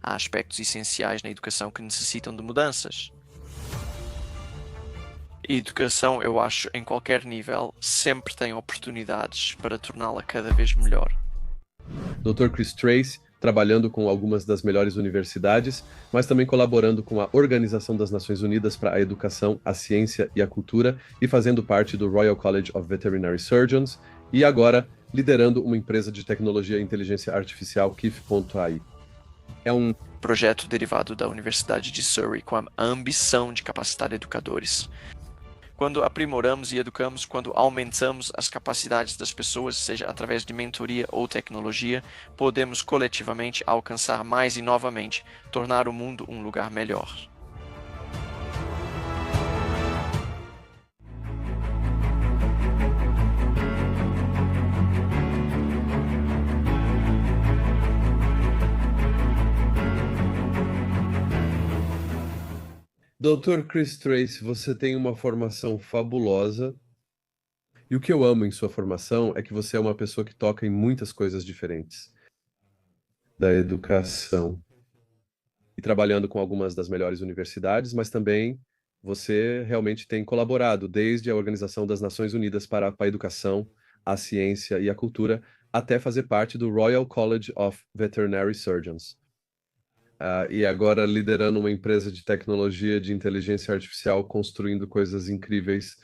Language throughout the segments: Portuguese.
há aspectos essenciais na educação que necessitam de mudanças. E educação, eu acho, em qualquer nível, sempre tem oportunidades para torná-la cada vez melhor. Dr. Chris Trace, trabalhando com algumas das melhores universidades, mas também colaborando com a Organização das Nações Unidas para a Educação, a Ciência e a Cultura e fazendo parte do Royal College of Veterinary Surgeons e agora liderando uma empresa de tecnologia e inteligência artificial, Kif.ai. É um Projeto derivado da Universidade de Surrey com a ambição de capacitar educadores. Quando aprimoramos e educamos, quando aumentamos as capacidades das pessoas, seja através de mentoria ou tecnologia, podemos coletivamente alcançar mais e novamente tornar o mundo um lugar melhor. Dr. Chris Trace, você tem uma formação fabulosa. E o que eu amo em sua formação é que você é uma pessoa que toca em muitas coisas diferentes da educação. E trabalhando com algumas das melhores universidades, mas também você realmente tem colaborado desde a Organização das Nações Unidas para a Educação, a Ciência e a Cultura, até fazer parte do Royal College of Veterinary Surgeons. E agora liderando uma empresa de tecnologia de inteligência artificial, construindo coisas incríveis.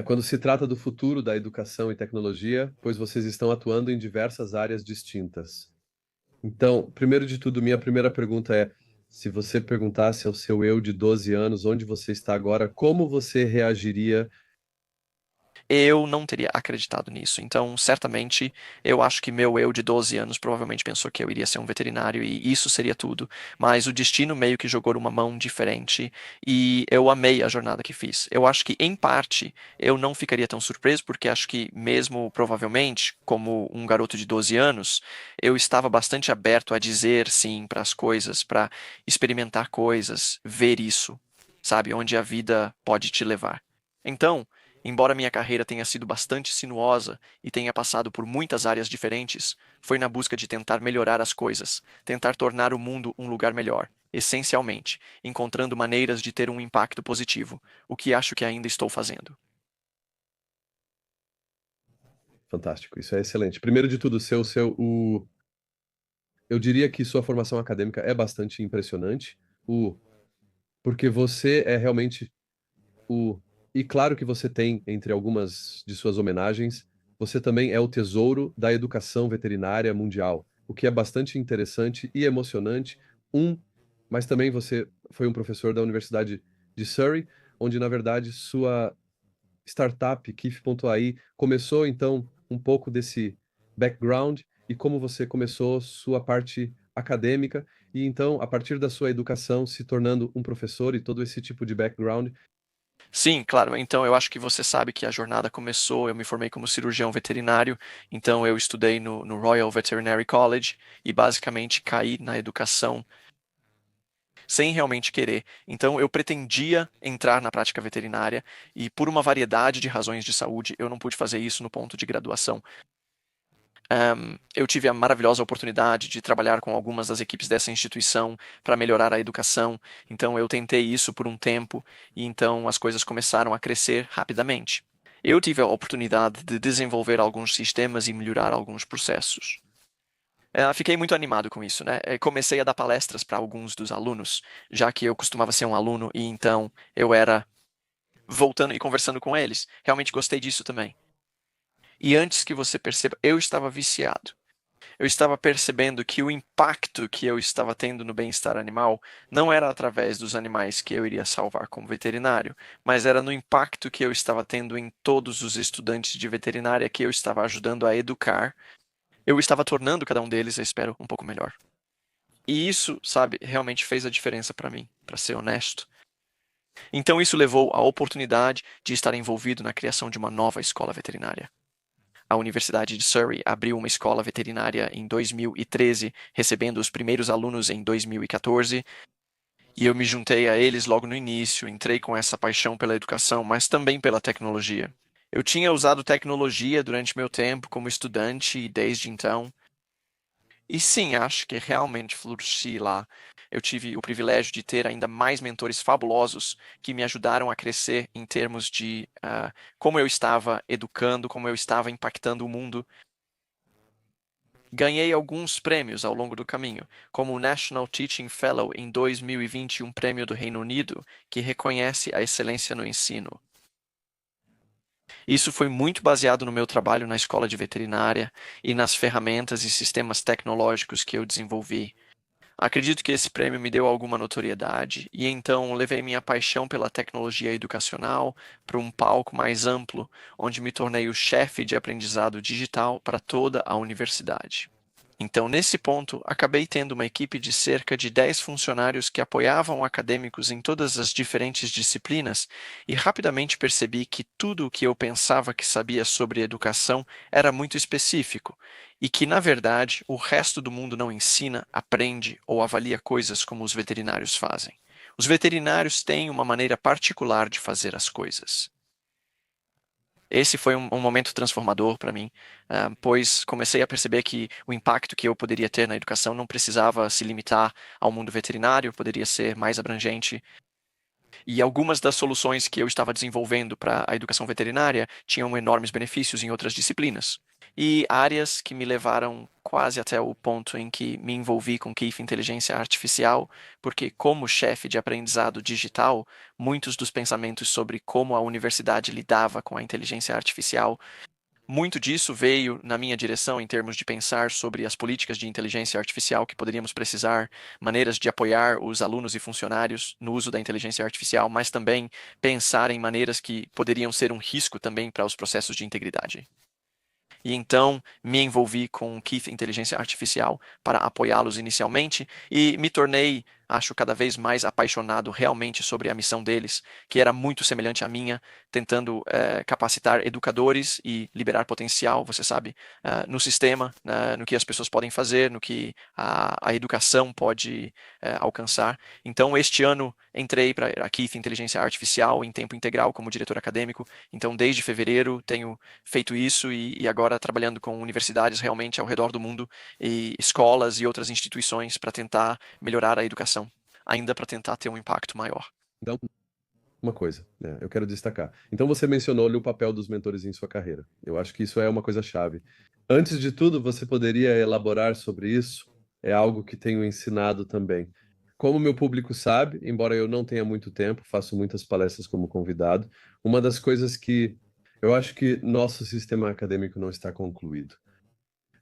Quando se trata do futuro da educação e tecnologia, pois vocês estão atuando em diversas áreas distintas. Então, primeiro de tudo, minha primeira pergunta é: se você perguntasse ao seu eu de 12 anos onde você está agora, como você reagiria? Eu não teria acreditado nisso. Então, certamente, eu acho que meu eu de 12 anos provavelmente pensou que eu iria ser um veterinário e isso seria tudo. Mas o destino meio que jogou uma mão diferente e eu amei a jornada que fiz. Eu acho que, em parte, eu não ficaria tão surpreso, porque acho que, mesmo provavelmente, como um garoto de 12 anos, eu estava bastante aberto a dizer sim para as coisas, para experimentar coisas, ver isso, sabe, onde a vida pode te levar. Então, embora minha carreira tenha sido bastante sinuosa e tenha passado por muitas áreas diferentes, foi na busca de tentar melhorar as coisas, tentar tornar o mundo um lugar melhor, essencialmente, encontrando maneiras de ter um impacto positivo, o que acho que ainda estou fazendo. Fantástico, isso é excelente. Primeiro de tudo, eu diria que sua formação acadêmica é bastante impressionante, porque você é realmente o. E claro que você tem, entre algumas de suas homenagens, você também é o tesouro da educação veterinária mundial, o que é bastante interessante e emocionante. Mas também você foi um professor da Universidade de Surrey, onde, na verdade, sua startup, Kif.ai, começou, então, um pouco desse background e como você começou sua parte acadêmica, e então, a partir da sua educação, se tornando um professor e todo esse tipo de background. Sim, claro. Então, eu acho que você sabe que a jornada começou. Eu me formei como cirurgião veterinário, então eu estudei no Royal Veterinary College e basicamente caí na educação sem realmente querer. Então, eu pretendia entrar na prática veterinária e, por uma variedade de razões de saúde, eu não pude fazer isso no ponto de graduação. Eu tive a maravilhosa oportunidade de trabalhar com algumas das equipes dessa instituição para melhorar a educação. Então, eu tentei isso por um tempo e então as coisas começaram a crescer rapidamente. Eu tive a oportunidade de desenvolver alguns sistemas e melhorar alguns processos. Fiquei muito animado com isso, né? Comecei a dar palestras para alguns dos alunos, já que eu costumava ser um aluno e então eu era voltando e conversando com eles. Realmente gostei disso também. E antes que você perceba, eu estava viciado. Eu estava percebendo que o impacto que eu estava tendo no bem-estar animal não era através dos animais que eu iria salvar como veterinário, mas era no impacto que eu estava tendo em todos os estudantes de veterinária que eu estava ajudando a educar. Eu estava tornando cada um deles, eu espero, um pouco melhor. E isso, sabe, realmente fez a diferença para mim, para ser honesto. Então isso levou à oportunidade de estar envolvido na criação de uma nova escola veterinária. A Universidade de Surrey abriu uma escola veterinária em 2013, recebendo os primeiros alunos em 2014, e eu me juntei a eles logo no início, entrei com essa paixão pela educação, mas também pela tecnologia. Eu tinha usado tecnologia durante meu tempo como estudante e desde então E sim, acho que realmente floresci lá. Eu tive o privilégio de ter ainda mais mentores fabulosos que me ajudaram a crescer em termos de como eu estava educando, como eu estava impactando o mundo. Ganhei alguns prêmios ao longo do caminho, como o National Teaching Fellow em 2020, um prêmio do Reino Unido que reconhece a excelência no ensino. Isso foi muito baseado no meu trabalho na escola de veterinária e nas ferramentas e sistemas tecnológicos que eu desenvolvi. Acredito que esse prêmio me deu alguma notoriedade e então levei minha paixão pela tecnologia educacional para um palco mais amplo, onde me tornei o chefe de aprendizado digital para toda a universidade. Então, nesse ponto, acabei tendo uma equipe de cerca de 10 funcionários que apoiavam acadêmicos em todas as diferentes disciplinas e rapidamente percebi que tudo o que eu pensava que sabia sobre educação era muito específico e que, na verdade, o resto do mundo não ensina, aprende ou avalia coisas como os veterinários fazem. Os veterinários têm uma maneira particular de fazer as coisas. Esse foi um momento transformador para mim, pois comecei a perceber que o impacto que eu poderia ter na educação não precisava se limitar ao mundo veterinário, poderia ser mais abrangente. E algumas das soluções que eu estava desenvolvendo para a educação veterinária tinham enormes benefícios em outras disciplinas. E áreas que me levaram quase até o ponto em que me envolvi com Keith Inteligência Artificial, porque, como chefe de aprendizado digital, muitos dos pensamentos sobre como a universidade lidava com a inteligência artificial, muito disso veio na minha direção em termos de pensar sobre as políticas de inteligência artificial que poderíamos precisar, maneiras de apoiar os alunos e funcionários no uso da inteligência artificial, mas também pensar em maneiras que poderiam ser um risco também para os processos de integridade. E então me envolvi com o Keith Inteligência Artificial para apoiá-los inicialmente e me tornei, acho, cada vez mais apaixonado realmente sobre a missão deles, que era muito semelhante à minha, tentando capacitar educadores e liberar potencial, você sabe, no sistema, no que as pessoas podem fazer, no que a educação pode alcançar. Então, este ano entrei para a Keith Inteligência Artificial em tempo integral como diretor acadêmico. Então, desde fevereiro tenho feito isso e agora trabalhando com universidades realmente ao redor do mundo e escolas e outras instituições para tentar melhorar a educação, ainda para tentar ter um impacto maior. Então, uma coisa, né, eu quero destacar. Então, você mencionou ali o papel dos mentores em sua carreira. Eu acho que isso é uma coisa chave. Antes de tudo, você poderia elaborar sobre isso? É algo que tenho ensinado também. Como meu público sabe, embora eu não tenha muito tempo, faço muitas palestras como convidado, uma das coisas que eu acho que nosso sistema acadêmico não está concluído.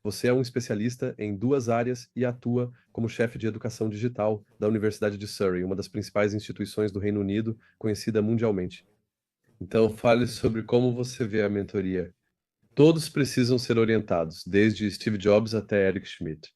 Você é um especialista em duas áreas e atua como chefe de educação digital da Universidade de Surrey, uma das principais instituições do Reino Unido, conhecida mundialmente. Então, fale sobre como você vê a mentoria. Todos precisam ser orientados, desde Steve Jobs até Eric Schmidt.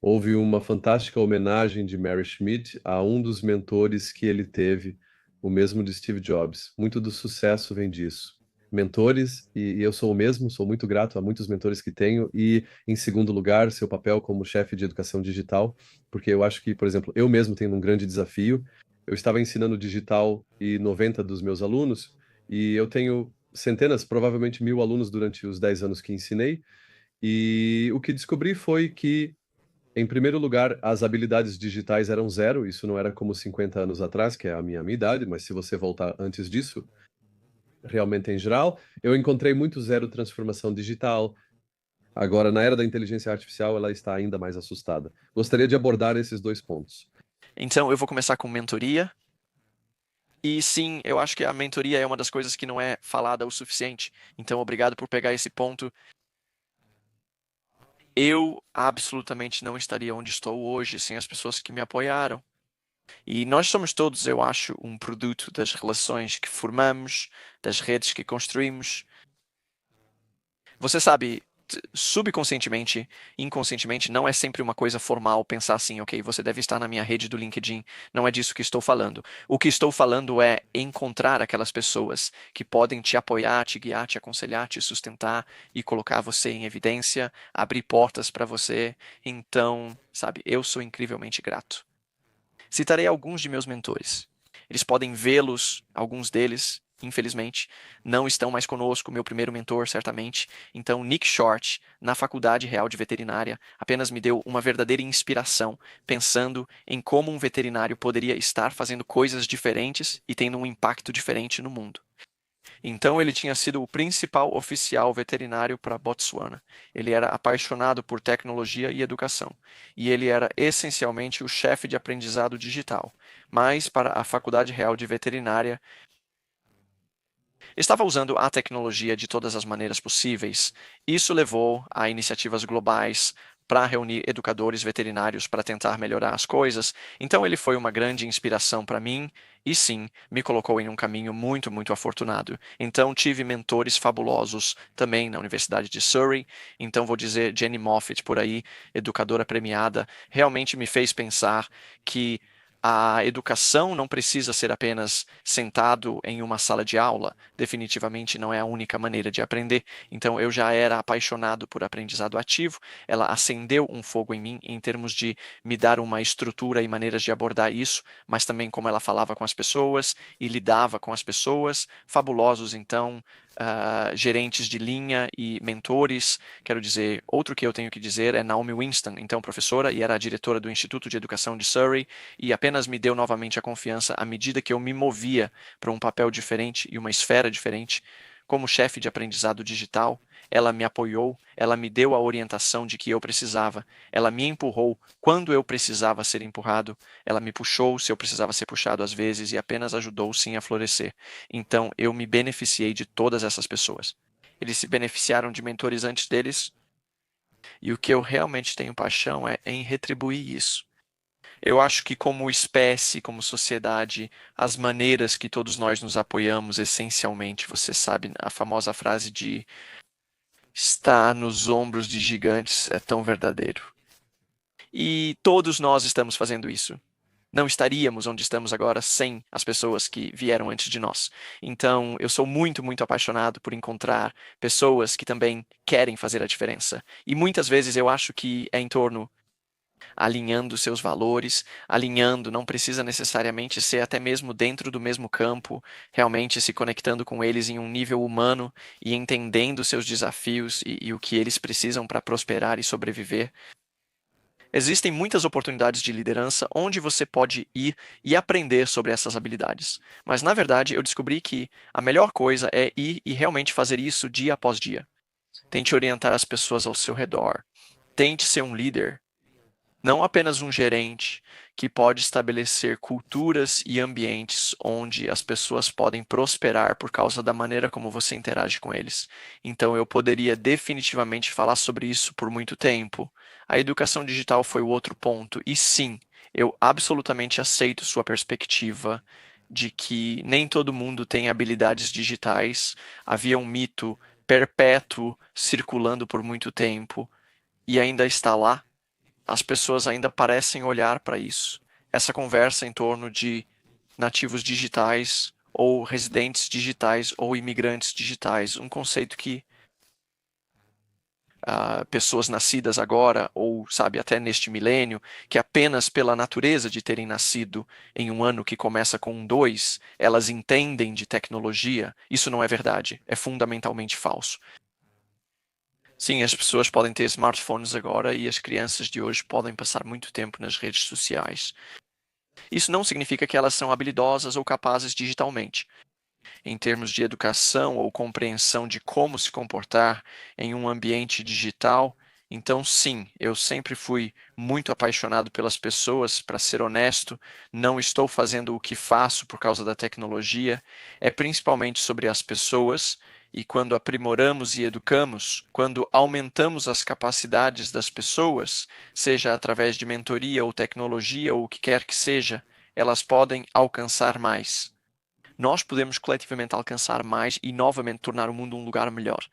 Houve uma fantástica homenagem de Mary Schmidt a um dos mentores que ele teve, o mesmo de Steve Jobs. Muito do sucesso vem disso. Mentores, e eu sou o mesmo, sou muito grato a muitos mentores que tenho, e, em segundo lugar, seu papel como chefe de educação digital, porque eu acho que, por exemplo, eu mesmo tenho um grande desafio. Eu estava ensinando digital e 90 dos meus alunos, e eu tenho centenas, provavelmente 1000 alunos durante os 10 anos que ensinei, e o que descobri foi que em primeiro lugar, as habilidades digitais eram zero, isso não era como 50 anos atrás, que é a minha idade, mas se você voltar antes disso, realmente em geral, eu encontrei muito zero transformação digital. Agora, na era da inteligência artificial, ela está ainda mais assustada. Gostaria de abordar esses dois pontos. Então, eu vou começar com mentoria. E sim, eu acho que a mentoria é uma das coisas que não é falada o suficiente. Então, obrigado por pegar esse ponto. Eu absolutamente não estaria onde estou hoje sem as pessoas que me apoiaram. E nós somos todos, eu acho, um produto das relações que formamos, das redes que construímos. Você sabe, subconscientemente, inconscientemente, não é sempre uma coisa formal pensar assim, ok, você deve estar na minha rede do LinkedIn. Não é disso que estou falando. O que estou falando é encontrar aquelas pessoas que podem te apoiar, te guiar, te aconselhar, te sustentar e colocar você em evidência, abrir portas para você. Então, sabe, eu sou incrivelmente grato. Citarei alguns de meus mentores. Eles podem vê-los, alguns deles, infelizmente, não estão mais conosco, meu primeiro mentor, certamente. Então, Nick Short, na Faculdade Real de Veterinária, apenas me deu uma verdadeira inspiração, pensando em como um veterinário poderia estar fazendo coisas diferentes e tendo um impacto diferente no mundo. Então, ele tinha sido o principal oficial veterinário para Botsuana. Ele era apaixonado por tecnologia e educação, e ele era essencialmente o chefe de aprendizado digital. Mas, para a Faculdade Real de Veterinária, estava usando a tecnologia de todas as maneiras possíveis. Isso levou a iniciativas globais para reunir educadores veterinários para tentar melhorar as coisas. Então, ele foi uma grande inspiração para mim e, sim, me colocou em um caminho muito, muito afortunado. Então, tive mentores fabulosos também na Universidade de Surrey. Então, vou dizer, Jenny Moffat por aí, educadora premiada, realmente me fez pensar que a educação não precisa ser apenas sentado em uma sala de aula. Definitivamente não é a única maneira de aprender. Então, eu já era apaixonado por aprendizado ativo. Ela acendeu um fogo em mim em termos de me dar uma estrutura e maneiras de abordar isso, mas também como ela falava com as pessoas e lidava com as pessoas. Fabulosos, então, gerentes de linha e mentores. Quero dizer, outro que eu tenho que dizer é Naomi Winston, então professora e era a diretora do Instituto de Educação de Surrey, e apenas me deu novamente a confiança à medida que eu me movia para um papel diferente e uma esfera diferente. Como chefe de aprendizado digital, ela me apoiou, ela me deu a orientação de que eu precisava, ela me empurrou quando eu precisava ser empurrado, ela me puxou se eu precisava ser puxado às vezes e apenas ajudou sim a florescer. Então eu me beneficiei de todas essas pessoas. Eles se beneficiaram de mentores antes deles, e o que eu realmente tenho paixão é em retribuir isso. Eu acho que, como espécie, como sociedade, as maneiras que todos nós nos apoiamos, essencialmente, você sabe, a famosa frase de estar nos ombros de gigantes é tão verdadeiro. E todos nós estamos fazendo isso. Não estaríamos onde estamos agora sem as pessoas que vieram antes de nós. Então, eu sou muito, muito apaixonado por encontrar pessoas que também querem fazer a diferença. E muitas vezes eu acho que é em torno alinhando seus valores, alinhando, não precisa necessariamente ser até mesmo dentro do mesmo campo, realmente se conectando com eles em um nível humano e entendendo seus desafios e o que eles precisam para prosperar e sobreviver. Existem muitas oportunidades de liderança onde você pode ir e aprender sobre essas habilidades. Mas, na verdade, eu descobri que a melhor coisa é ir e realmente fazer isso dia após dia. Tente orientar as pessoas ao seu redor. Tente ser um líder, não apenas um gerente que pode estabelecer culturas e ambientes onde as pessoas podem prosperar por causa da maneira como você interage com eles. Então, eu poderia definitivamente falar sobre isso por muito tempo. A educação digital foi o outro ponto, e sim, eu absolutamente aceito sua perspectiva de que nem todo mundo tem habilidades digitais. Havia um mito perpétuo circulando por muito tempo e ainda está lá. As pessoas ainda parecem olhar para isso. Essa conversa em torno de nativos digitais ou residentes digitais ou imigrantes digitais, um conceito que pessoas nascidas agora ou, sabe, até neste milênio, que apenas pela natureza de terem nascido em um ano que começa com um 2, elas entendem de tecnologia, isso não é verdade, é fundamentalmente falso. Sim, as pessoas podem ter smartphones agora e as crianças de hoje podem passar muito tempo nas redes sociais. Isso não significa que elas são habilidosas ou capazes digitalmente. Em termos de educação ou compreensão de como se comportar em um ambiente digital, então sim, eu sempre fui muito apaixonado pelas pessoas, para ser honesto, não estou fazendo o que faço por causa da tecnologia, é principalmente sobre as pessoas. E quando aprimoramos e educamos, quando aumentamos as capacidades das pessoas, seja através de mentoria ou tecnologia ou o que quer que seja, elas podem alcançar mais. Nós podemos coletivamente alcançar mais e novamente tornar o mundo um lugar melhor.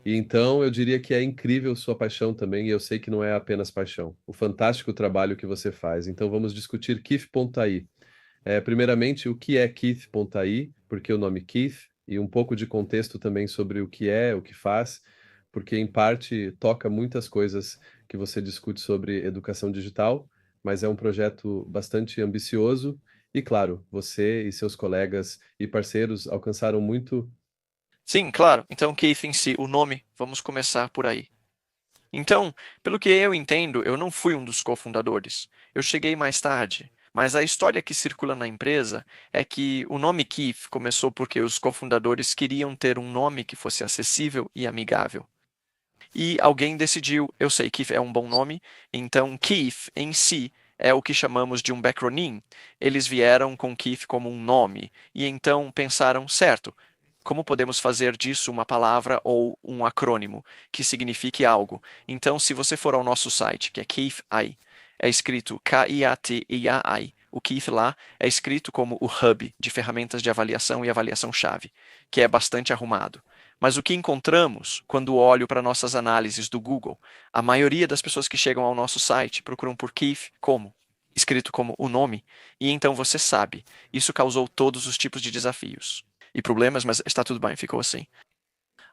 E então eu diria que é incrível sua paixão também, e eu sei que não é apenas paixão. O fantástico trabalho que você faz. Então vamos discutir Keith Pontai. Primeiramente, o que é Keith Pontai? Por que o nome Keith? E um pouco de contexto também sobre o que é, o que faz, porque em parte toca muitas coisas que você discute sobre educação digital, mas é um projeto bastante ambicioso E claro, você e seus colegas e parceiros alcançaram muito. Sim, claro. Então, Keith em si, o nome, vamos começar por aí. Então, pelo que eu entendo, eu não fui um dos cofundadores. Eu cheguei mais tarde. Mas a história que circula na empresa é que o nome Keith começou porque os cofundadores queriam ter um nome que fosse acessível e amigável. E alguém decidiu, eu sei, Keith é um bom nome, então Keith em si é o que chamamos de um backronym. Eles vieram com Keith como um nome e então pensaram, certo, como podemos fazer disso uma palavra ou um acrônimo que signifique algo? Então, se você for ao nosso site, que é Keith AI, é escrito K-I-A-T-I-A-I. O Keith lá é escrito como o hub de ferramentas de avaliação e avaliação-chave, que é bastante arrumado. Mas o que encontramos quando olho para nossas análises do Google? A maioria das pessoas que chegam ao nosso site procuram por Keith como? Escrito como o nome, e então você sabe, isso causou todos os tipos de desafios e problemas, mas está tudo bem, ficou assim.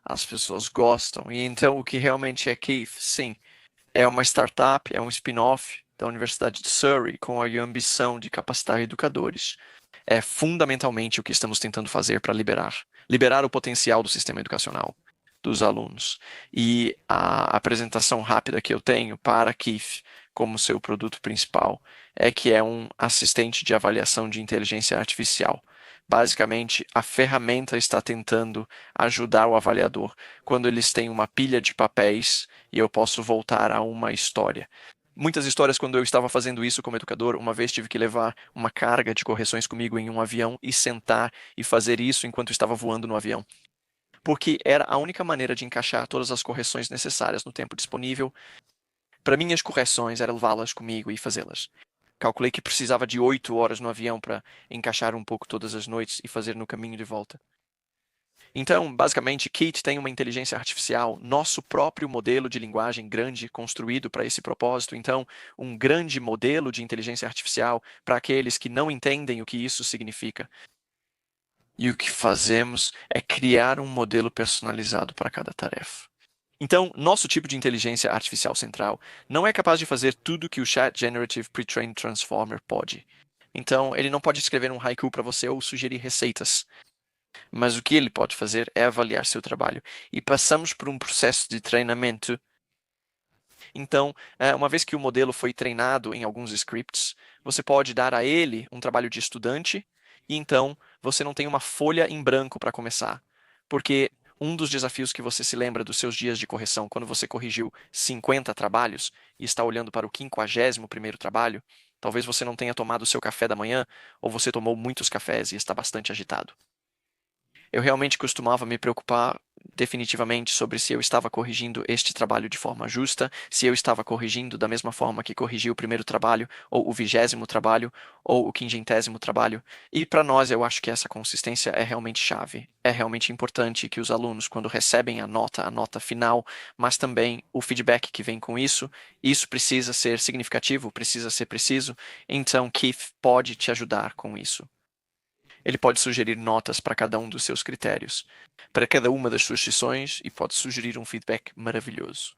As pessoas gostam, e então o que realmente é Keith, sim, é uma startup, é um spin-off da Universidade de Surrey com a ambição de capacitar educadores. É fundamentalmente o que estamos tentando fazer para liberar o potencial do sistema educacional dos alunos. E a apresentação rápida que eu tenho para Keith como seu produto principal é que é um assistente de avaliação de inteligência artificial. Basicamente, a ferramenta está tentando ajudar o avaliador quando eles têm uma pilha de papéis e eu posso voltar a uma história. Muitas histórias, quando eu estava fazendo isso como educador, uma vez tive que levar uma carga de correções comigo em um avião e sentar e fazer isso enquanto estava voando no avião. Porque era a única maneira de encaixar todas as correções necessárias no tempo disponível. Para mim, as correções era levá-las comigo e fazê-las. Calculei que precisava de 8 horas no avião para encaixar um pouco todas as noites e fazer no caminho de volta. Então, basicamente, Kate tem uma inteligência artificial, nosso próprio modelo de linguagem grande construído para esse propósito. Então, um grande modelo de inteligência artificial para aqueles que não entendem o que isso significa. E o que fazemos é criar um modelo personalizado para cada tarefa. Então, nosso tipo de inteligência artificial central não é capaz de fazer tudo que o Chat Generative Pre-trained Transformer pode. Então, ele não pode escrever um haiku para você ou sugerir receitas. Mas o que ele pode fazer é avaliar seu trabalho. E passamos por um processo de treinamento. Então, uma vez que o modelo foi treinado em alguns scripts, você pode dar a ele um trabalho de estudante, e então você não tem uma folha em branco para começar. Porque um dos desafios que você se lembra dos seus dias de correção, quando você corrigiu 50 trabalhos e está olhando para o 51º trabalho, talvez você não tenha tomado o seu café da manhã, ou você tomou muitos cafés e está bastante agitado. Eu realmente costumava me preocupar definitivamente sobre se eu estava corrigindo este trabalho de forma justa, se eu estava corrigindo da mesma forma que corrigi o primeiro trabalho, ou o 20º trabalho, ou o 50º trabalho. E para nós, eu acho que essa consistência é realmente chave. É realmente importante que os alunos, quando recebem a nota final, mas também o feedback que vem com isso precisa ser significativo, precisa ser preciso. Então, Keith pode te ajudar com isso. Ele pode sugerir notas para cada um dos seus critérios, para cada uma das suas sessões e pode sugerir um feedback maravilhoso.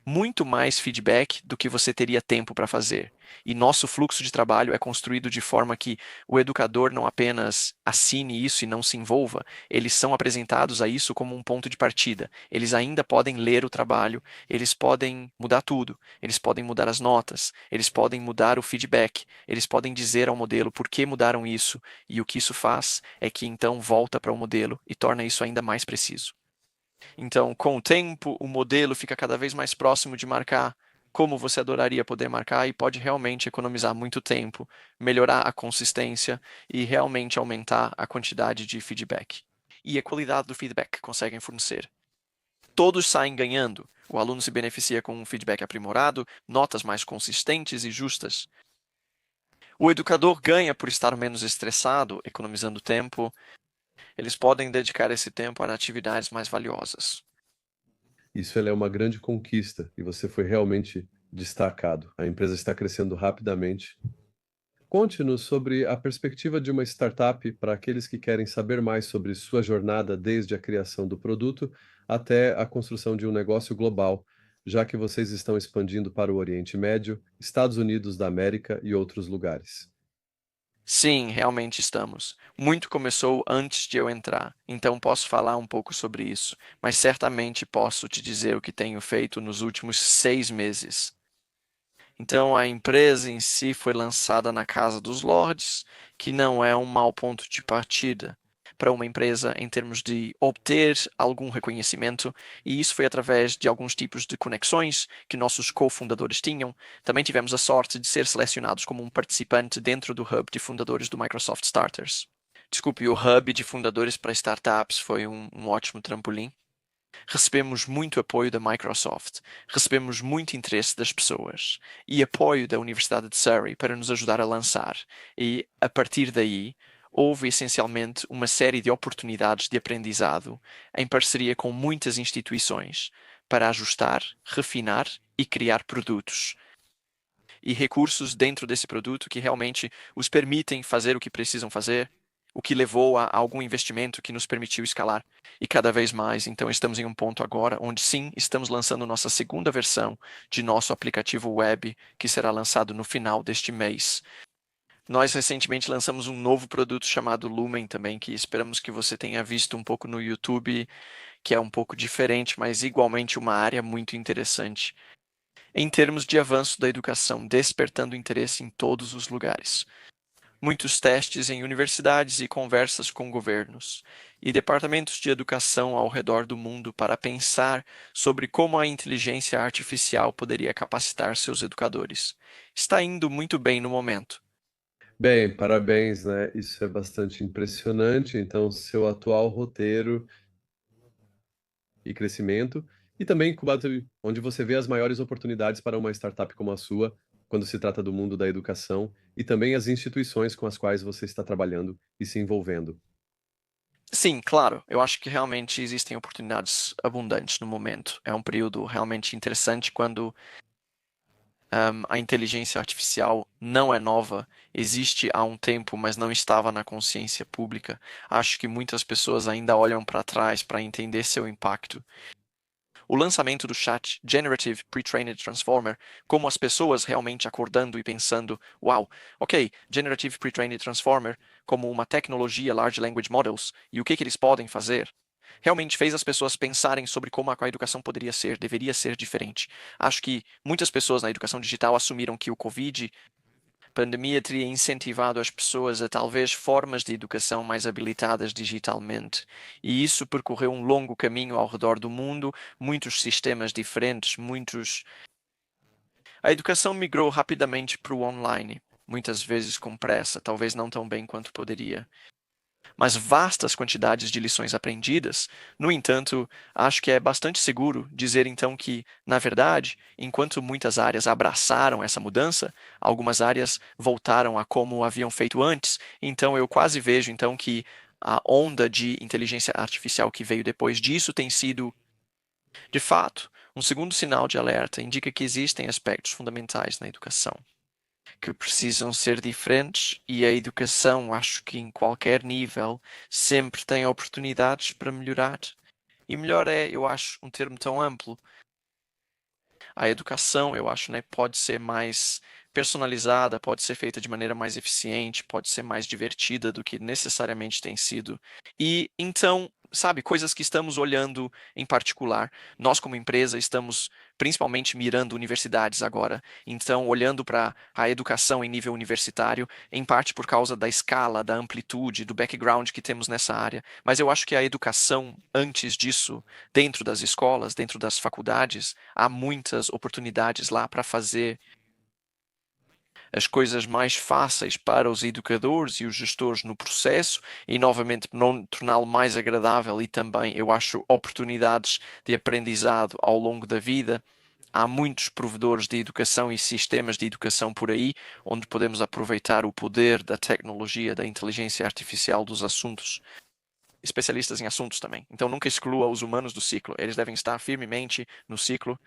Muito mais feedback do que você teria tempo para fazer. E nosso fluxo de trabalho é construído de forma que o educador não apenas assine isso e não se envolva, eles são apresentados a isso como um ponto de partida. Eles ainda podem ler o trabalho, eles podem mudar tudo, eles podem mudar as notas, eles podem mudar o feedback, eles podem dizer ao modelo por que mudaram isso, e o que isso faz é que então volta para o modelo e torna isso ainda mais preciso. Então, com o tempo, o modelo fica cada vez mais próximo de marcar como você adoraria poder marcar e pode realmente economizar muito tempo, melhorar a consistência e realmente aumentar a quantidade de feedback. E a qualidade do feedback que conseguem fornecer. Todos saem ganhando. O aluno se beneficia com um feedback aprimorado, notas mais consistentes e justas. O educador ganha por estar menos estressado, economizando tempo. Eles podem dedicar esse tempo a atividades mais valiosas. Isso ela é uma grande conquista e você foi realmente destacado. A empresa está crescendo rapidamente. Conte-nos sobre a perspectiva de uma startup para aqueles que querem saber mais sobre sua jornada desde a criação do produto até a construção de um negócio global, já que vocês estão expandindo para o Oriente Médio, Estados Unidos da América e outros lugares. Sim, realmente estamos. Muito começou antes de eu entrar, então posso falar um pouco sobre isso, mas certamente posso te dizer o que tenho feito nos últimos 6 meses. Então, a empresa em si foi lançada na Casa dos Lordes, que não é um mau ponto de partida para uma empresa em termos de obter algum reconhecimento, e isso foi através de alguns tipos de conexões que nossos cofundadores tinham. Também tivemos a sorte de ser selecionados como um participante dentro do Hub de fundadores do Microsoft Starters. Desculpe, o Hub de fundadores para startups foi um ótimo trampolim. Recebemos muito apoio da Microsoft, recebemos muito interesse das pessoas e apoio da Universidade de Surrey para nos ajudar a lançar. E, a partir daí, houve essencialmente uma série de oportunidades de aprendizado em parceria com muitas instituições para ajustar, refinar e criar produtos e recursos dentro desse produto que realmente os permitem fazer o que precisam fazer, o que levou a algum investimento que nos permitiu escalar. E cada vez mais, então, estamos em um ponto agora onde sim, estamos lançando nossa segunda versão de nosso aplicativo web, que será lançado no final deste mês. Nós recentemente lançamos um novo produto chamado Lumen também, que esperamos que você tenha visto um pouco no YouTube, que é um pouco diferente, mas igualmente uma área muito interessante em termos de avanço da educação, despertando interesse em todos os lugares. Muitos testes em universidades e conversas com governos e departamentos de educação ao redor do mundo para pensar sobre como a inteligência artificial poderia capacitar seus educadores. Está indo muito bem no momento. Bem, parabéns, né? Isso é bastante impressionante. Então, seu atual roteiro e crescimento, e também Kubato, onde você vê as maiores oportunidades para uma startup como a sua, quando se trata do mundo da educação, e também as instituições com as quais você está trabalhando e se envolvendo. Sim, claro, eu acho que realmente existem oportunidades abundantes no momento. É um período realmente interessante quando a inteligência artificial não é nova, existe há um tempo, mas não estava na consciência pública. Acho que muitas pessoas ainda olham para trás para entender seu impacto. O lançamento do chat Generative Pre-trained Transformer, como as pessoas realmente acordando e pensando, uau, ok, Generative Pre-trained Transformer, como uma tecnologia Large Language Models, e o que eles podem fazer, realmente fez as pessoas pensarem sobre como a educação poderia ser, deveria ser diferente. Acho que muitas pessoas na educação digital assumiram que o Covid pandemia teria incentivado as pessoas a talvez formas de educação mais habilitadas digitalmente. E isso percorreu um longo caminho ao redor do mundo, muitos sistemas diferentes, muitos. A educação migrou rapidamente para o online, muitas vezes com pressa, talvez não tão bem quanto poderia, mas vastas quantidades de lições aprendidas. No entanto, acho que é bastante seguro dizer então que, na verdade, enquanto muitas áreas abraçaram essa mudança, algumas áreas voltaram a como haviam feito antes. Então eu quase vejo então que a onda de inteligência artificial que veio depois disso tem sido, de fato, um segundo sinal de alerta, indica que existem aspectos fundamentais na educação que precisam ser diferentes e a educação, acho que em qualquer nível, sempre tem oportunidades para melhorar. E melhor é, eu acho, um termo tão amplo. A educação, eu acho, né, pode ser mais personalizada, pode ser feita de maneira mais eficiente, pode ser mais divertida do que necessariamente tem sido. E então, sabe, coisas que estamos olhando em particular. Nós, como empresa, estamos principalmente mirando universidades agora. Então, olhando para a educação em nível universitário, em parte por causa da escala, da amplitude, do background que temos nessa área. Mas eu acho que a educação, antes disso, dentro das escolas, dentro das faculdades, há muitas oportunidades lá para fazer as coisas mais fáceis para os educadores e os gestores no processo e, novamente, não torná-lo mais agradável e também, eu acho, oportunidades de aprendizado ao longo da vida. Há muitos provedores de educação e sistemas de educação por aí, onde podemos aproveitar o poder da tecnologia, da inteligência artificial dos assuntos, especialistas em assuntos também. Então, nunca exclua os humanos do ciclo. Eles devem estar firmemente no ciclo.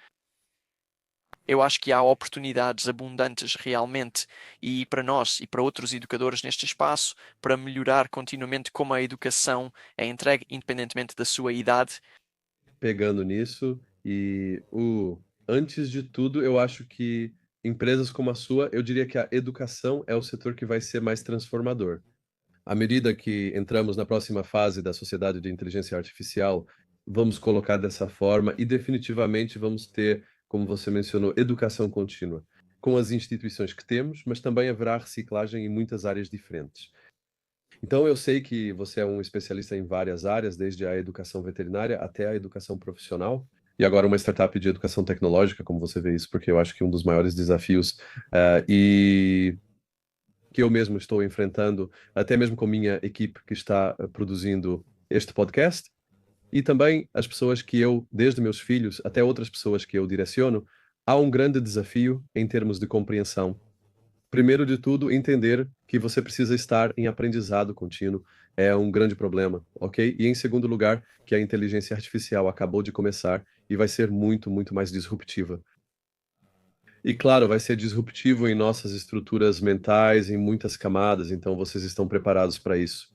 Eu acho que há oportunidades abundantes realmente e para nós e para outros educadores neste espaço para melhorar continuamente como a educação é entregue independentemente da sua idade. Pegando nisso, e antes de tudo, eu acho que empresas como a sua, eu diria que a educação é o setor que vai ser mais transformador. À medida que entramos na próxima fase da sociedade de inteligência artificial, vamos colocar dessa forma e definitivamente vamos ter, como você mencionou, educação contínua, com as instituições que temos, mas também haverá reciclagem em muitas áreas diferentes. Então, eu sei que você é um especialista em várias áreas, desde a educação veterinária até a educação profissional, e agora uma startup de educação tecnológica, como você vê isso, porque eu acho que um dos maiores desafios, e que eu mesmo estou enfrentando, até mesmo com a minha equipe que está produzindo este podcast, e também as pessoas que eu, desde meus filhos até outras pessoas que eu direciono, há um grande desafio em termos de compreensão. Primeiro de tudo, entender que você precisa estar em aprendizado contínuo é um grande problema, ok? E em segundo lugar, que a inteligência artificial acabou de começar e vai ser muito, muito mais disruptiva. E claro, vai ser disruptivo em nossas estruturas mentais, em muitas camadas, então vocês estão preparados para isso.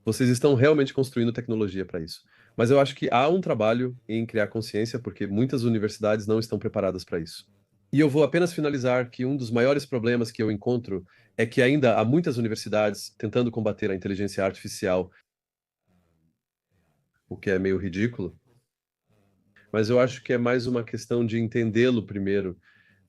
Vocês estão realmente construindo tecnologia para isso. Mas eu acho que há um trabalho em criar consciência, porque muitas universidades não estão preparadas para isso. E eu vou apenas finalizar que um dos maiores problemas que eu encontro é que ainda há muitas universidades tentando combater a inteligência artificial, o que é meio ridículo, mas eu acho que é mais uma questão de entendê-lo primeiro.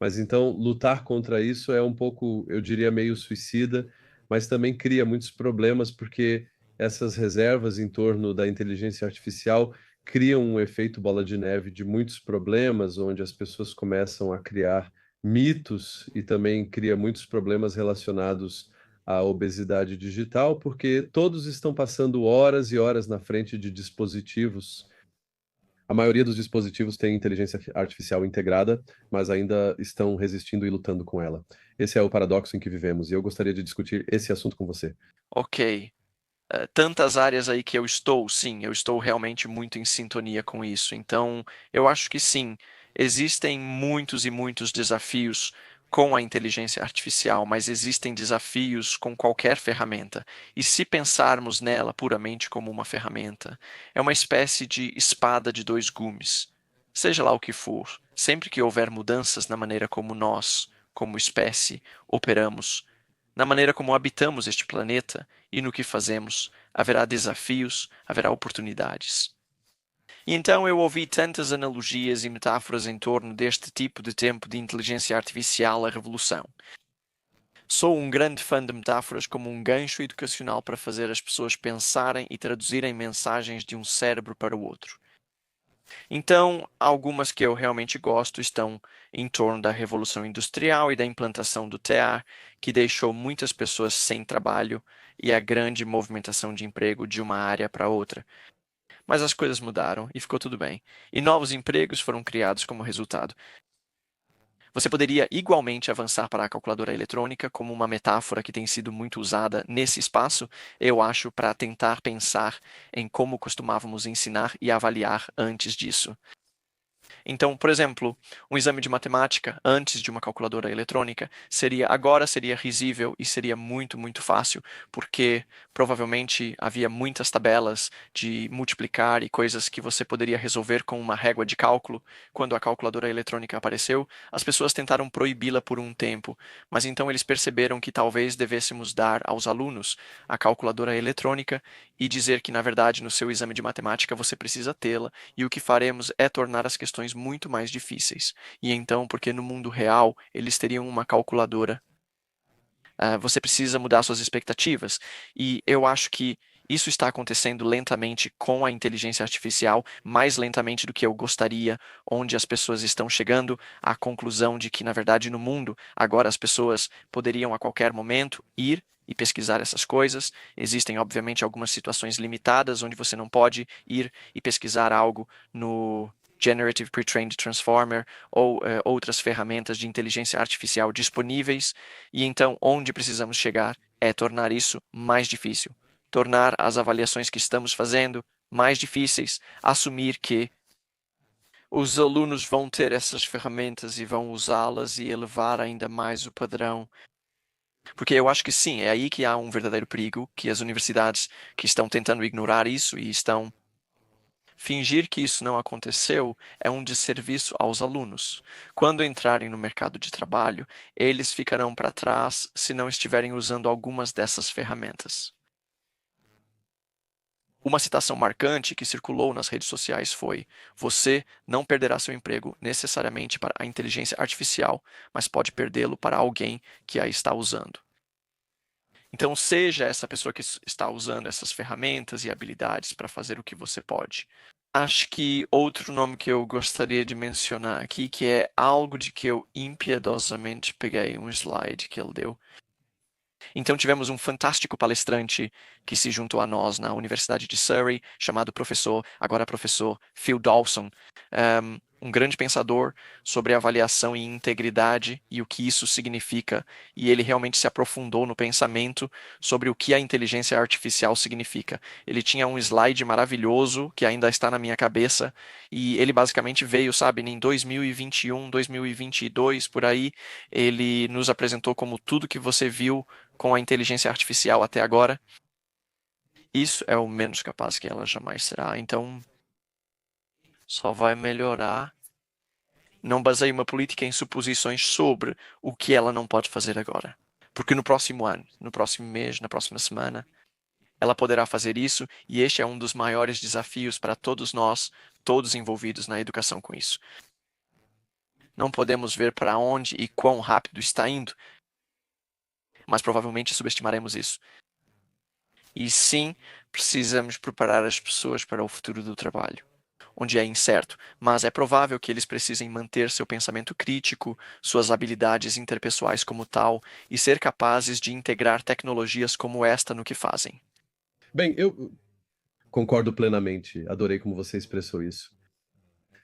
Mas então, lutar contra isso é um pouco, eu diria, meio suicida, mas também cria muitos problemas, porque essas reservas em torno da inteligência artificial criam um efeito bola de neve de muitos problemas, onde as pessoas começam a criar mitos e também cria muitos problemas relacionados à obesidade digital, porque todos estão passando horas e horas na frente de dispositivos. A maioria dos dispositivos tem inteligência artificial integrada, mas ainda estão resistindo e lutando com ela. Esse é o paradoxo em que vivemos, e eu gostaria de discutir esse assunto com você. Ok. Tantas áreas aí que eu estou, sim, eu estou realmente muito em sintonia com isso. Então, eu acho que sim, existem muitos e muitos desafios com a inteligência artificial, mas existem desafios com qualquer ferramenta. E se pensarmos nela puramente como uma ferramenta, é uma espécie de espada de dois gumes. Seja lá o que for, sempre que houver mudanças na maneira como nós, como espécie, operamos, na maneira como habitamos este planeta e no que fazemos, haverá desafios, haverá oportunidades. E então eu ouvi tantas analogias e metáforas em torno deste tipo de tempo de inteligência artificial, a revolução. Sou um grande fã de metáforas como um gancho educacional para fazer as pessoas pensarem e traduzirem mensagens de um cérebro para o outro. Então, algumas que eu realmente gosto estão em torno da Revolução Industrial e da implantação do TA, que deixou muitas pessoas sem trabalho e a grande movimentação de emprego de uma área para outra. Mas as coisas mudaram e ficou tudo bem. E novos empregos foram criados como resultado. Você poderia igualmente avançar para a calculadora eletrônica como uma metáfora que tem sido muito usada nesse espaço, eu acho, para tentar pensar em como costumávamos ensinar e avaliar antes disso. Então, por exemplo, um exame de matemática antes de uma calculadora eletrônica seria risível e seria muito, muito fácil, porque provavelmente havia muitas tabelas de multiplicar e coisas que você poderia resolver com uma régua de cálculo. Quando a calculadora eletrônica apareceu, as pessoas tentaram proibi-la por um tempo, mas então eles perceberam que talvez devêssemos dar aos alunos a calculadora eletrônica e dizer que, na verdade, no seu exame de matemática você precisa tê-la e o que faremos é tornar as questões muito mais difíceis. E então, porque no mundo real eles teriam uma calculadora, você precisa mudar suas expectativas. E eu acho que isso está acontecendo lentamente com a inteligência artificial, mais lentamente do que eu gostaria, onde as pessoas estão chegando à conclusão de que, na verdade, no mundo, agora as pessoas poderiam a qualquer momento ir e pesquisar essas coisas. Existem, obviamente, algumas situações limitadas onde você não pode ir e pesquisar algo no Generative Pre-trained Transformer ou outras ferramentas de inteligência artificial disponíveis, e então onde precisamos chegar é tornar isso mais difícil, tornar as avaliações que estamos fazendo mais difíceis, assumir que os alunos vão ter essas ferramentas e vão usá-las e elevar ainda mais o padrão. Porque eu acho que sim, é aí que há um verdadeiro perigo, que as universidades que estão tentando ignorar isso e estão Fingir que isso não aconteceu é um desserviço aos alunos. Quando entrarem no mercado de trabalho, eles ficarão para trás se não estiverem usando algumas dessas ferramentas. Uma citação marcante que circulou nas redes sociais foi: "Você não perderá seu emprego necessariamente para a inteligência artificial, mas pode perdê-lo para alguém que a está usando." Então, seja essa pessoa que está usando essas ferramentas e habilidades para fazer o que você pode. Acho que outro nome que eu gostaria de mencionar aqui, que é algo de que eu impiedosamente peguei um slide que ele deu. Então, tivemos um fantástico palestrante que se juntou a nós na Universidade de Surrey, chamado agora professor Phil Dawson, um grande pensador sobre avaliação e integridade e o que isso significa. E ele realmente se aprofundou no pensamento sobre o que a inteligência artificial significa. Ele tinha um slide maravilhoso que ainda está na minha cabeça, e ele basicamente veio, sabe, em 2021, 2022, por aí, ele nos apresentou como tudo que você viu com a inteligência artificial até agora, isso é o menos capaz que ela jamais será. Então, só vai melhorar. Não baseie uma política em suposições sobre o que ela não pode fazer agora. Porque no próximo ano, no próximo mês, na próxima semana, ela poderá fazer isso, e este é um dos maiores desafios para todos nós, todos envolvidos na educação com isso. Não podemos ver para onde e quão rápido está indo, mas provavelmente subestimaremos isso. E sim, precisamos preparar as pessoas para o futuro do trabalho, onde é incerto, mas é provável que eles precisem manter seu pensamento crítico, suas habilidades interpessoais como tal, e ser capazes de integrar tecnologias como esta no que fazem. Bem, eu concordo plenamente. Adorei como você expressou isso.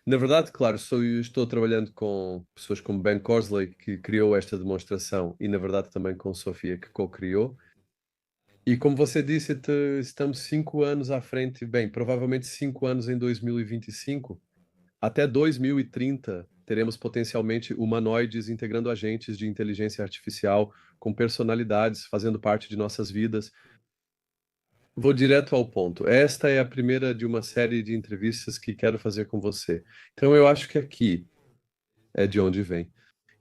Na verdade, claro, estou trabalhando com pessoas como Ben Corsley, que criou esta demonstração, e na verdade também com Sofia, que co-criou. E como você disse, estamos 5 anos à frente, bem, provavelmente 5 anos em 2025. Até 2030, teremos potencialmente humanoides integrando agentes de inteligência artificial com personalidades, fazendo parte de nossas vidas. Vou direto ao ponto. Esta é a primeira de uma série de entrevistas que quero fazer com você. Então, eu acho que aqui é de onde vem.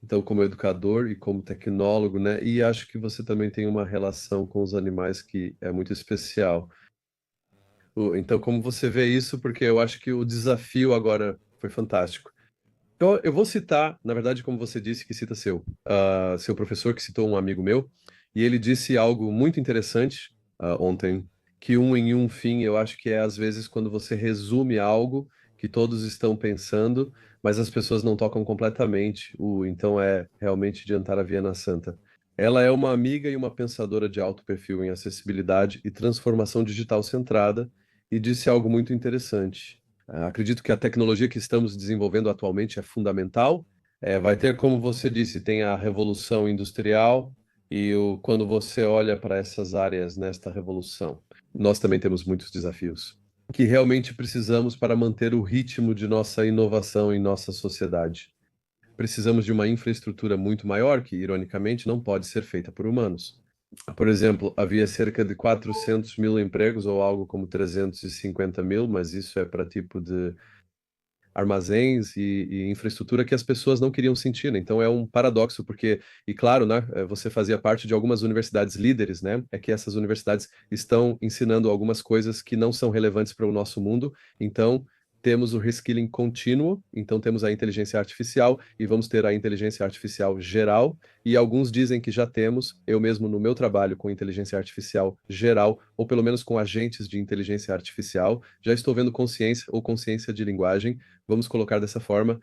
Então, como educador e como tecnólogo, né? E acho que você também tem uma relação com os animais que é muito especial. Então, como você vê isso? Porque eu acho que o desafio agora foi fantástico. Eu vou citar, na verdade, como você disse, que cita seu professor, que citou um amigo meu, e ele disse algo muito interessante, ontem, que um em um fim, eu acho que é às vezes quando você resume algo que todos estão pensando, mas as pessoas não tocam completamente. Então é realmente adiantar a Viana Santa. Ela é uma amiga e uma pensadora de alto perfil em acessibilidade e transformação digital centrada, e disse algo muito interessante. Acredito que a tecnologia que estamos desenvolvendo atualmente é fundamental. Vai ter, como você disse, tem a revolução industrial e quando você olha para essas áreas nesta revolução, nós também temos muitos desafios que realmente precisamos para manter o ritmo de nossa inovação em nossa sociedade. Precisamos de uma infraestrutura muito maior que, ironicamente, não pode ser feita por humanos. Por exemplo, havia cerca de 400 mil empregos, ou algo como 350 mil, mas isso é para tipo de armazéns e infraestrutura que as pessoas não queriam sentir, né? Então é um paradoxo, porque, e claro, né, você fazia parte de algumas universidades líderes, né? É que essas universidades estão ensinando algumas coisas que não são relevantes para o nosso mundo, então temos o reskilling contínuo, então temos a inteligência artificial e vamos ter a inteligência artificial geral, e alguns dizem que já temos, eu mesmo no meu trabalho com inteligência artificial geral, ou pelo menos com agentes de inteligência artificial, já estou vendo consciência ou consciência de linguagem. Vamos colocar dessa forma,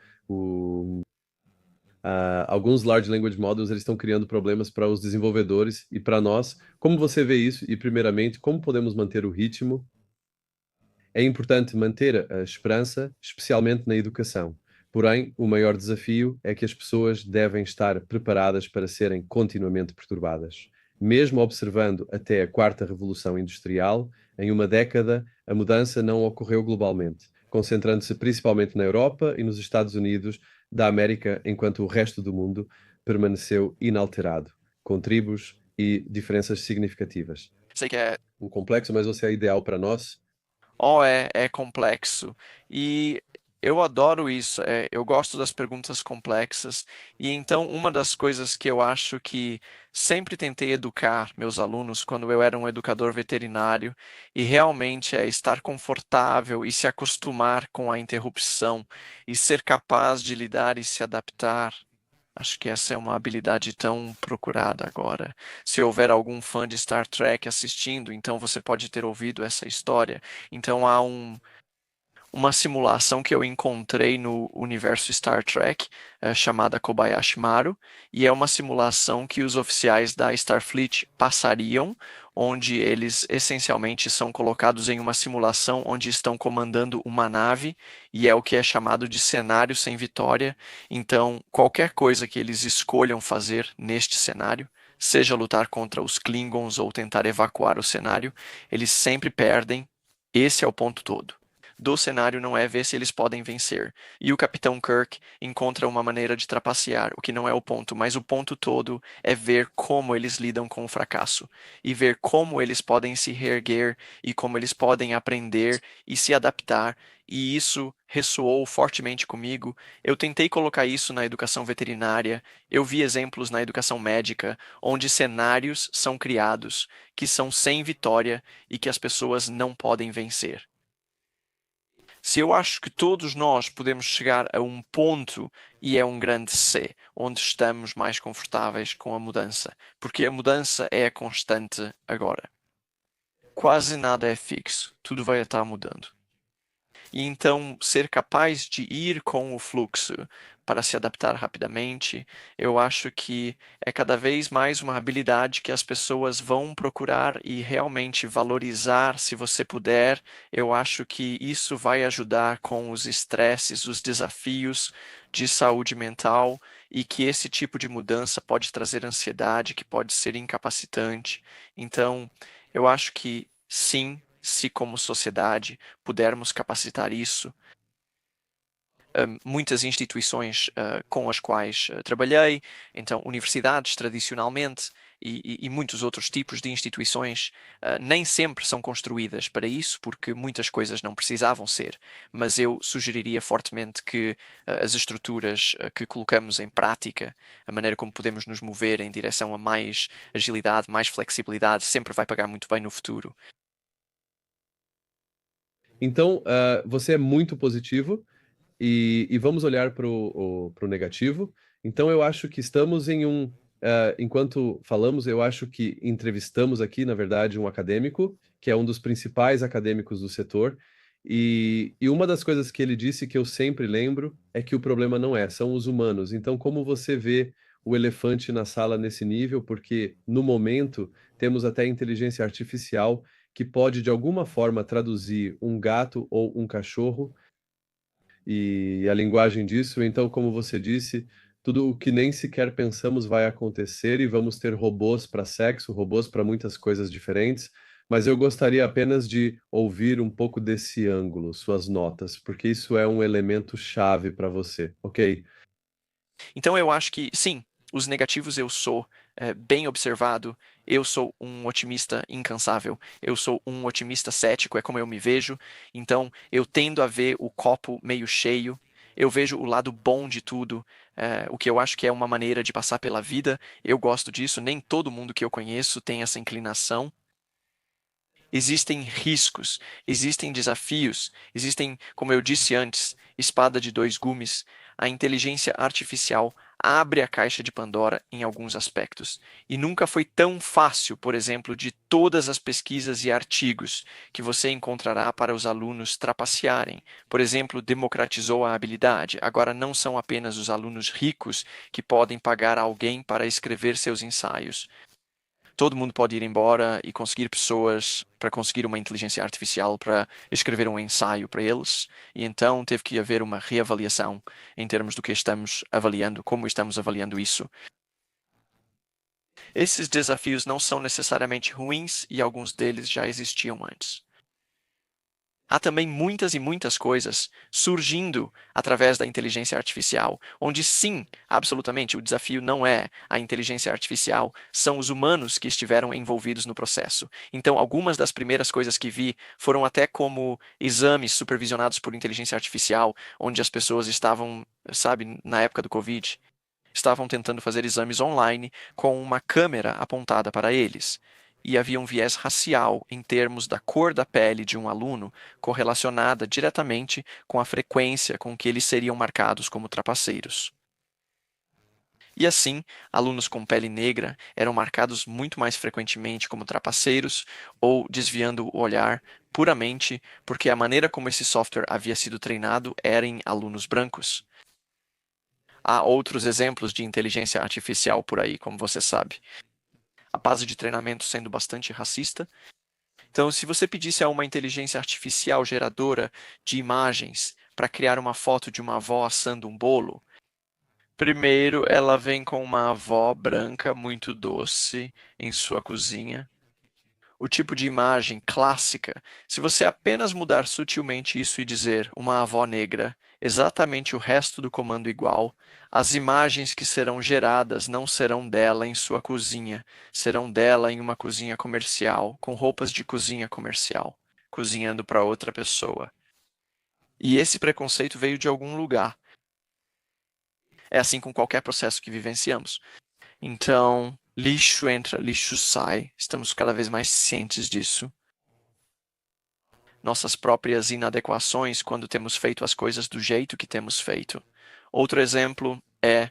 alguns large language models eles estão criando problemas para os desenvolvedores e para nós. Como você vê isso? E primeiramente, como podemos manter o ritmo? É importante manter a esperança, especialmente na educação. Porém, o maior desafio é que as pessoas devem estar preparadas para serem continuamente perturbadas. Mesmo observando até a quarta revolução industrial, em uma década, a mudança não ocorreu globalmente, concentrando-se principalmente na Europa e nos Estados Unidos da América, enquanto o resto do mundo permaneceu inalterado, com tribos e diferenças significativas. Sei que é Um complexo, mas você é ideal para nós. Oh, é complexo. E eu adoro isso. Eu gosto das perguntas complexas. E então, uma das coisas que eu acho que sempre tentei educar meus alunos quando eu era um educador veterinário, e realmente é estar confortável e se acostumar com a interrupção e ser capaz de lidar e se adaptar. Acho que essa é uma habilidade tão procurada agora. Se houver algum fã de Star Trek assistindo, então você pode ter ouvido essa história. Então há uma simulação que eu encontrei no universo Star Trek, chamada Kobayashi Maru, e é uma simulação que os oficiais da Starfleet passariam, onde eles essencialmente são colocados em uma simulação onde estão comandando uma nave, e é o que é chamado de cenário sem vitória. Então, qualquer coisa que eles escolham fazer neste cenário, seja lutar contra os Klingons ou tentar evacuar o cenário, eles sempre perdem. Esse é o ponto todo do cenário não é ver se eles podem vencer. E o Capitão Kirk encontra uma maneira de trapacear, o que não é o ponto, mas o ponto todo é ver como eles lidam com o fracasso e ver como eles podem se reerguer e como eles podem aprender e se adaptar. E isso ressoou fortemente comigo. Eu tentei colocar isso na educação veterinária, eu vi exemplos na educação médica, onde cenários são criados que são sem vitória e que as pessoas não podem vencer. Se eu acho que todos nós podemos chegar a um ponto, e é um grande C, onde estamos mais confortáveis com a mudança, porque a mudança é a constante agora. Quase nada é fixo, tudo vai estar mudando. E então ser capaz de ir com o fluxo para se adaptar rapidamente, eu acho que é cada vez mais uma habilidade que as pessoas vão procurar e realmente valorizar se você puder. Eu acho que isso vai ajudar com os estresses, os desafios de saúde mental e que esse tipo de mudança pode trazer ansiedade, que pode ser incapacitante. Então, eu acho que sim, se como sociedade pudermos capacitar isso, muitas instituições com as quais trabalhei, então universidades tradicionalmente e muitos outros tipos de instituições nem sempre são construídas para isso, porque muitas coisas não precisavam ser, mas eu sugeriria fortemente que as estruturas que colocamos em prática, a maneira como podemos nos mover em direção a mais agilidade, mais flexibilidade, sempre vai pagar muito bem no futuro. Então, você é muito positivo e vamos olhar para o negativo. Então, eu acho que estamos em enquanto falamos, eu acho que entrevistamos aqui, na verdade, um acadêmico, que é um dos principais acadêmicos do setor. E uma das coisas que ele disse que eu sempre lembro é que o problema não são os humanos. Então, como você vê o elefante na sala nesse nível? Porque no momento temos até inteligência artificial que pode, de alguma forma, traduzir um gato ou um cachorro e a linguagem disso. Então, como você disse, tudo o que nem sequer pensamos vai acontecer e vamos ter robôs para sexo, robôs para muitas coisas diferentes. Mas eu gostaria apenas de ouvir um pouco desse ângulo, suas notas, porque isso é um elemento chave para você, ok? Então eu acho que sim, os negativos eu sou bem observado, eu sou um otimista incansável, eu sou um otimista cético, é como eu me vejo, então eu tendo a ver o copo meio cheio, eu vejo o lado bom de tudo, o que eu acho que é uma maneira de passar pela vida, eu gosto disso, nem todo mundo que eu conheço tem essa inclinação. Existem riscos, existem desafios, existem, como eu disse antes, espada de dois gumes. A inteligência artificial abre a caixa de Pandora em alguns aspectos. E nunca foi tão fácil, por exemplo, de todas as pesquisas e artigos que você encontrará para os alunos trapacearem. Por exemplo, democratizou a habilidade. Agora não são apenas os alunos ricos que podem pagar alguém para escrever seus ensaios. Todo mundo pode ir embora e conseguir pessoas para conseguir uma inteligência artificial para escrever um ensaio para eles. E então teve que haver uma reavaliação em termos do que estamos avaliando, como estamos avaliando isso. Esses desafios não são necessariamente ruins e alguns deles já existiam antes. Há também muitas e muitas coisas surgindo através da inteligência artificial, onde sim, absolutamente, o desafio não é a inteligência artificial, são os humanos que estiveram envolvidos no processo. Então, algumas das primeiras coisas que vi foram até como exames supervisionados por inteligência artificial, onde as pessoas estavam, sabe, na época do Covid, estavam tentando fazer exames online com uma câmera apontada para eles. E havia um viés racial em termos da cor da pele de um aluno correlacionada diretamente com a frequência com que eles seriam marcados como trapaceiros. E assim, alunos com pele negra eram marcados muito mais frequentemente como trapaceiros ou desviando o olhar puramente porque a maneira como esse software havia sido treinado era em alunos brancos. Há outros exemplos de inteligência artificial por aí, como você sabe. A base de treinamento sendo bastante racista. Então, se você pedisse a uma inteligência artificial geradora de imagens para criar uma foto de uma avó assando um bolo, primeiro ela vem com uma avó branca muito doce em sua cozinha. O tipo de imagem clássica, se você apenas mudar sutilmente isso e dizer uma avó negra, exatamente o resto do comando igual, as imagens que serão geradas não serão dela em sua cozinha, serão dela em uma cozinha comercial, com roupas de cozinha comercial, cozinhando para outra pessoa. E esse preconceito veio de algum lugar. É assim com qualquer processo que vivenciamos. Então, lixo entra, lixo sai. Estamos cada vez mais cientes disso. Nossas próprias inadequações quando temos feito as coisas do jeito que temos feito. Outro exemplo é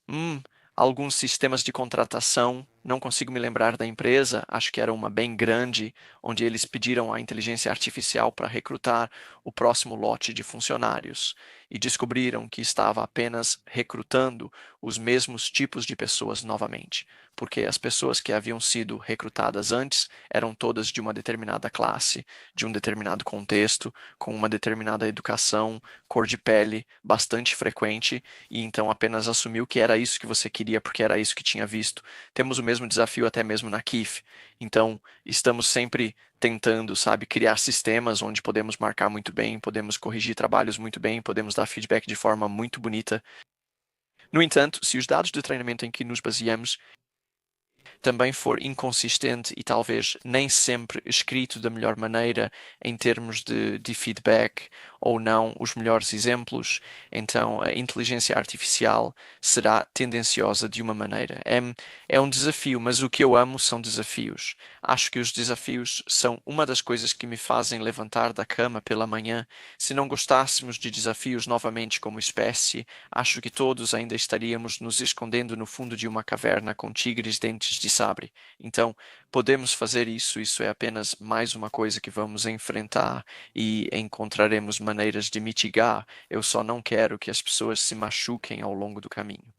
Hum, alguns sistemas de contratação, não consigo me lembrar da empresa, acho que era uma bem grande, onde eles pediram a inteligência artificial para recrutar o próximo lote de funcionários e descobriram que estava apenas recrutando os mesmos tipos de pessoas novamente, porque as pessoas que haviam sido recrutadas antes eram todas de uma determinada classe, de um determinado contexto, com uma determinada educação, cor de pele bastante frequente e então apenas assumiu que era isso que você queria porque era isso que tinha visto. Temos o mesmo desafio até mesmo na KIF. Então, estamos sempre tentando, sabe, criar sistemas onde podemos marcar muito bem, podemos corrigir trabalhos muito bem, podemos dar feedback de forma muito bonita. No entanto, se os dados de treinamento em que nos baseamos também for inconsistente e talvez nem sempre escrito da melhor maneira em termos de feedback ou não os melhores exemplos, então a inteligência artificial será tendenciosa de uma maneira. É um desafio, mas o que eu amo são desafios. Acho que os desafios são uma das coisas que me fazem levantar da cama pela manhã. Se não gostássemos de desafios novamente como espécie, acho que todos ainda estaríamos nos escondendo no fundo de uma caverna com tigres dentes de sabre. Então, podemos fazer isso, isso é apenas mais uma coisa que vamos enfrentar e encontraremos maneiras de mitigar. Eu só não quero que as pessoas se machuquem ao longo do caminho.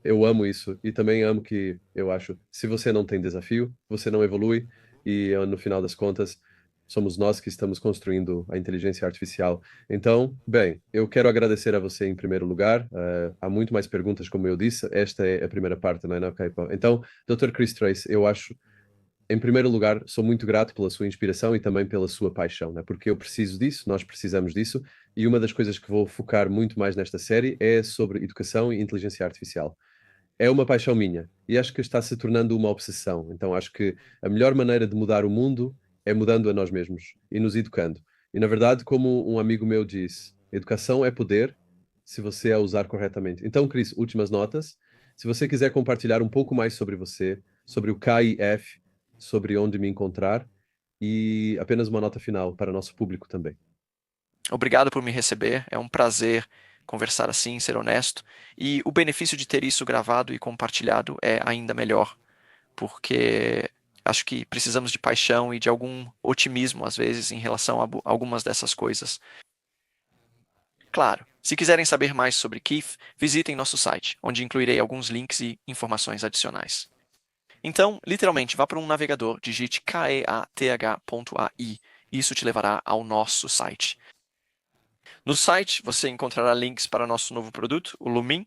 Eu amo isso e também amo que eu acho, se você não tem desafio, você não evolui e no final das contas somos nós que estamos construindo a inteligência artificial. Então, bem, eu quero agradecer a você em primeiro lugar. Há muito mais perguntas, como eu disse. Esta é a primeira parte, não é? Ok, bom. Então, Dr. Chris Trace, eu acho, em primeiro lugar, sou muito grato pela sua inspiração e também pela sua paixão, né? Porque eu preciso disso, nós precisamos disso. E uma das coisas que vou focar muito mais nesta série é sobre educação e inteligência artificial. É uma paixão minha e acho que está se tornando uma obsessão. Então acho que a melhor maneira de mudar o mundo é mudando a nós mesmos e nos educando. E na verdade, como um amigo meu disse, educação é poder se você a usar corretamente. Então, Cris, últimas notas. Se você quiser compartilhar um pouco mais sobre você, sobre o KIF, sobre onde me encontrar e apenas uma nota final para nosso público também. Obrigado por me receber, é um prazer conversar assim, ser honesto. E o benefício de ter isso gravado e compartilhado é ainda melhor, porque acho que precisamos de paixão e de algum otimismo, às vezes, em relação a algumas dessas coisas. Claro, se quiserem saber mais sobre Keith, visitem nosso site, onde incluirei alguns links e informações adicionais. Então, literalmente, vá para um navegador, digite keath.ai. Isso te levará ao nosso site. No site, você encontrará links para nosso novo produto, o Lumin.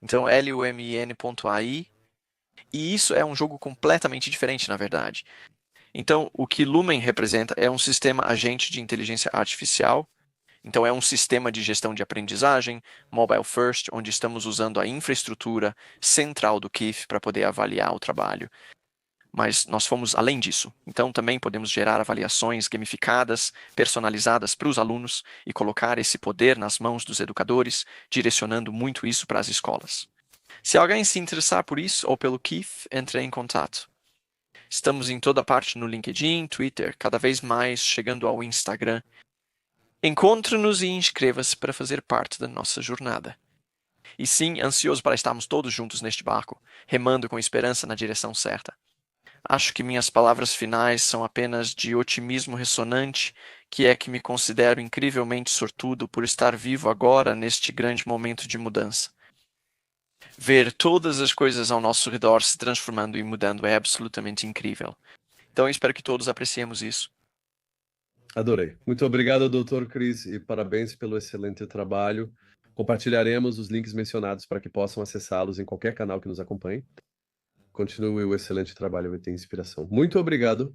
Então, lumin.ai. E isso é um jogo completamente diferente, na verdade. Então, o que Lumen representa é um sistema agente de inteligência artificial. Então, é um sistema de gestão de aprendizagem, mobile first, onde estamos usando a infraestrutura central do Kif para poder avaliar o trabalho. Mas nós fomos além disso. Então, também podemos gerar avaliações gamificadas, personalizadas para os alunos e colocar esse poder nas mãos dos educadores, direcionando muito isso para as escolas. Se alguém se interessar por isso ou pelo Kif, entre em contato. Estamos em toda parte no LinkedIn, Twitter, cada vez mais chegando ao Instagram. Encontre-nos e inscreva-se para fazer parte da nossa jornada. E sim, ansioso para estarmos todos juntos neste barco, remando com esperança na direção certa. Acho que minhas palavras finais são apenas de otimismo ressonante, que é que me considero incrivelmente sortudo por estar vivo agora neste grande momento de mudança. Ver todas as coisas ao nosso redor se transformando e mudando é absolutamente incrível. Então eu espero que todos apreciemos isso. Adorei. Muito obrigado, Dr. Chris, e parabéns pelo excelente trabalho. Compartilharemos os links mencionados para que possam acessá-los em qualquer canal que nos acompanhe. Continue o excelente trabalho, vai ter inspiração. Muito obrigado